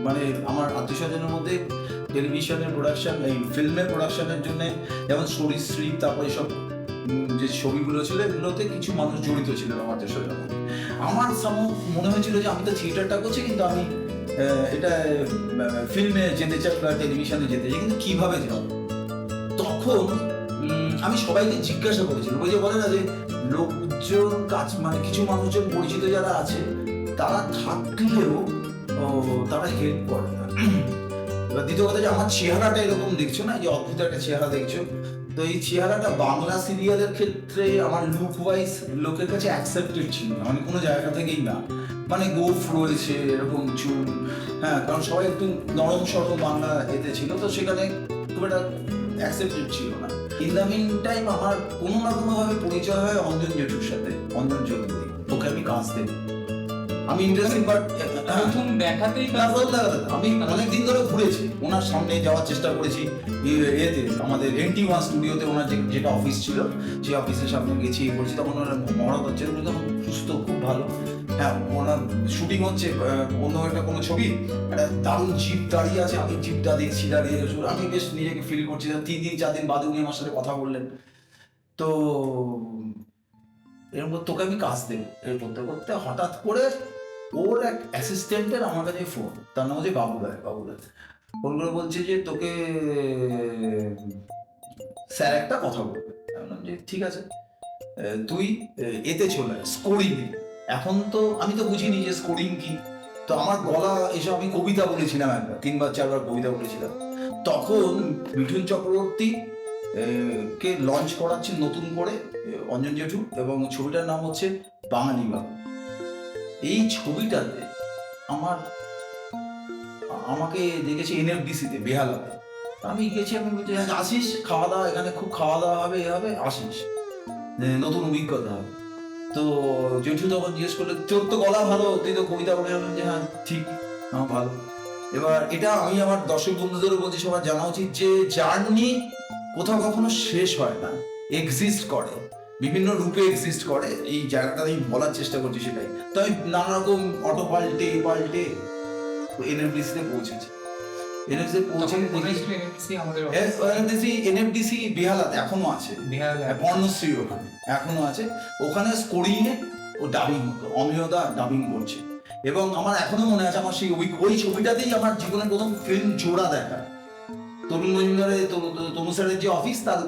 মানে আমার আত্মীয় স্বজনের মধ্যে টেলিভিশনের প্রোডাকশন, এই ফিল্মের প্রোডাকশনের জন্য যেমন সরীসৃপ, তারপরে সব যে ছবিগুলো ছিল এগুলোতে কিছু মানুষ জড়িত ছিল আমার আত্মীয় স্বজনের মধ্যে। আমার মনে হয়েছিল যে আমি তো থিয়েটারটা করছি, কিন্তু আমি এটা ফিল্মে যেতে চাই বা টেলিভিশনে যেতে চাই, কিন্তু কিভাবে যাব? তখন আমি সবাইকে জিজ্ঞাসা করেছিলাম, ওই যে বলে না যে লোকজন কাজ, মানে কিছু মানুষজন পরিচিত যারা আছে তারা থাকলেও তারা হেল্প করে না। এবার দ্বিতীয় কথা যে আমার চেহারাটা এরকম দেখছো না, যে অদ্ভুত একটা চেহারা দেখছো, তো এই চেহারাটা বাংলা সিরিয়ালের ক্ষেত্রে আমার লুক ওয়াইজ লোকের কাছে অ্যাকসেপ্টেড ছিল না, মানে কোনো জায়গা থেকেই না। মানে গোফ রয়েছে এরকম চুল, হ্যাঁ, কারণ সবাই একটু নরম সরম বাংলা এতে ছিল, তো সেখানে খুব একটা অ্যাকসেপ্টেড ছিল না। ইন দ্য মিন টাইম আমার কোনো না কোনোভাবে পরিচয় হয় অঞ্জন জেঠুর সাথে, অঞ্জন চৌধুরী। ওকে আমি কাজ দেব, আমি ইন্টারেস্টিং, বাট প্রথম দেখাতেই আমি অনেকদিন ধরে ঘুরেছি ওনার সামনে যাওয়ার চেষ্টা করেছি, এতে আমাদের NT1 স্টুডিওতে ওনার যেটা অফিস ছিল সেই অফিসের সামনে গেছি, করেছি। তখন ওনার মহড়া হচ্ছে, উনি তখন সুস্থ, খুব ভালো। হ্যাঁ, ওনার শুটিং হচ্ছে অন্য একটা কোনো ছবি, একটা দারুণ জিপ দাঁড়িয়ে আছে, আমি জিপটা দেখছি দাঁড়িয়ে, আমি বেশ নিজেকে ফিল করছি। 3 দিন 4 দিন বাদে উনি আমার সাথে কথা বললেন, তো এরপর তোকে আমি কাজ দেবো। এর করতে করতে হঠাৎ করে ওর এক অ্যাসিস্ট্যান্টের আমার কাছে ফোন, তার নাম হচ্ছে বাবুরায়। ফোন করে বলছে যে তোকে স্যার একটা কথা বলবে। আমি বললাম যে ঠিক আছে, তুই এতে চলে স্কোরিং। এখন তো আমি তো বুঝিনি যে স্কোরিং কি, তো আমার গলা এসব, আমি কবিতা বলেছিলাম একবার, 3-4বার কবিতা বলেছিলাম। তখন মিঠুন চক্রবর্তী কে লঞ্চ করাচ্ছেন নতুন করে অঞ্জন জেঠু, এবং ছবিটার নাম হচ্ছে বাঙালি বাবু। এই ছবিটাতে আমাকে দেখেছি NFDC-তে, বেহালাতে। আমি গেছি, আমি বলছি আসিস, খাওয়া দাওয়া, এখানে খুব খাওয়া দাওয়া হবে, এ হবে, আসিস, নতুন অভিজ্ঞতা হবে। তো জেঠু তখন জিজ্ঞেস করলে, তোর তো গলা ভালো, তুই তো কবিতা বলে। যে হ্যাঁ ঠিক, আমার ভালো। এবার এটা আমি আমার দর্শক বন্ধুদেরও বলছি, সবার জানা উচিত যে জার্নি কোথাও কখনো শেষ হয় না, এক্সিস্ট করে, বিভিন্ন রূপে এক্সিস্ট করে। এই জায়গাটা আমি বলার চেষ্টা করছি, সেটাই। তো আমি নানা রকম অটো পাল্টে NFDC-তে পৌঁছেছি। NFDC বেহালাতে এখনো আছে, বর্ণশ্রী ওখানে এখনো আছে। ওখানে স্কোরিংয়ে ও ডাবিং হতো, অমিয়দা ডাবিং করছে। এবং আমার এখনো মনে আছে, আমার সেই ওই ছবিটাতেই আমার জীবনের প্রথম ফিল্ম জোড়া দেখা। তরুণ মজুমদারের, তনু স্যারের যে অফিস, তার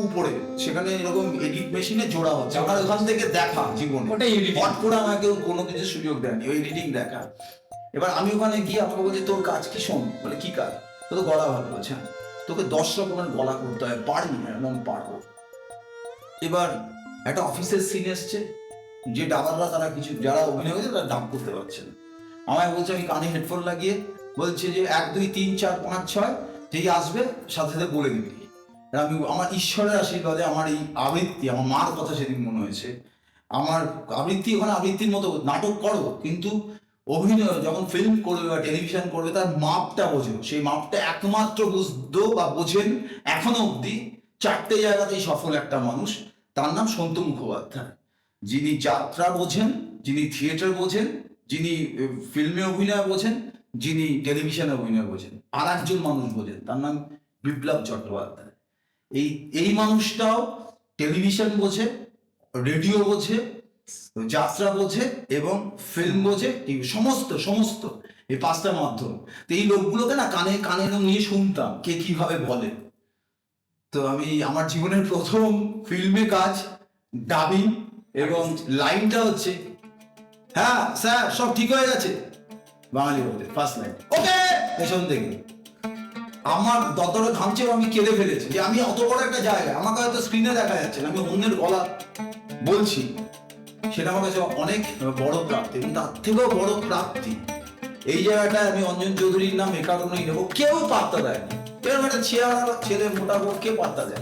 উপরে সেখানে এরকম এডিট মেশিনে জোড়া হচ্ছে। আমার ওখান থেকে দেখা জীবনে, হট করে আমাকে কোনো কিছু সুযোগ দেয়নি, ওই এডিটিং দেখা। এবার আমি ওখানে গিয়ে আমাকে বলছি, তোর কাজ কি? শোন, বলে কি কাজ? তো গলা ভালো বলছে, তোকে 10 রকমের গলা করতে হয়, পারবি না? এমন পারবো। এবার একটা অফিসের সিন এসছে, যে ডাবাররা, তারা কিছু যারা অভিনয় করছে তারা ডাব করতে পারছে না। আমায় বলছে, আমি কানে হেডফোন লাগিয়ে বলছে যে 1 2 3 4 5 6 যেই আসবে সাথে সাথে বলে দিবি। আমি আমার ঈশ্বরের আশীর্বাদে আমার এই আবৃত্তি, আমার মার কথা সেদিন মনে হয়েছে, আমার আবৃত্তি ওখানে আবৃত্তির মতো নাটক করো, কিন্তু অভিনয় যখন ফিল্ম করবে বা টেলিভিশন করবে তার মাপটা বোঝো। সেই মাপটা একমাত্র বুঝতো বা বোঝেন এখনো অব্দি 4টে জায়গাতেই সফল একটা মানুষ, তার নাম সন্তু মুখোপাধ্যায়। যিনি যাত্রা বোঝেন, যিনি থিয়েটার বোঝেন, যিনি ফিল্মে অভিনয় বোঝেন, যিনি টেলিভিশনে অভিনয় বোঝেন, আর একজন মানুষ বোঝেন, তার নাম বিপ্লব চট্টোপাধ্যায়। এই মানুষটাও টেলিভিশন বোঝে, রেডিও বোঝে, যাত্রা বোঝে এবং ফিল্ম বোঝে, সমস্ত এই 5টা মাধ্যম। তো এই লোকগুলোকে না কানে কানে নিয়ে শুনতাম কে কিভাবে বলে। তো আমি আমার জীবনের প্রথম ফিল্মে কাজ, ডাবিং, এবং লাইনটা হচ্ছে, হ্যাঁ স্যার সব ঠিক হয়ে গেছে, বাঙালি বলতে ফার্স্ট লাইন, ওকে, পেছন থেকে আমার দতরে ঘামছে, আমি কেঁদে ফেলেছি যে আমি অত বড় একটা জায়গা, আমাকে হয়তো স্ক্রিনে দেখা যাচ্ছে না, আমি অন্যের গলা বলছি, সেটা আমার কাছে অনেক বড় প্রাপ্তি। এবং তার থেকেও বড় প্রাপ্তি এই জায়গাটায় আমি অঞ্জন চৌধুরীর নাম এ কারণেই নেবো, কেউ পাত্তা দেয়নি। এরকম একটা ছেলে মোটা কে পাত্তা দেয়?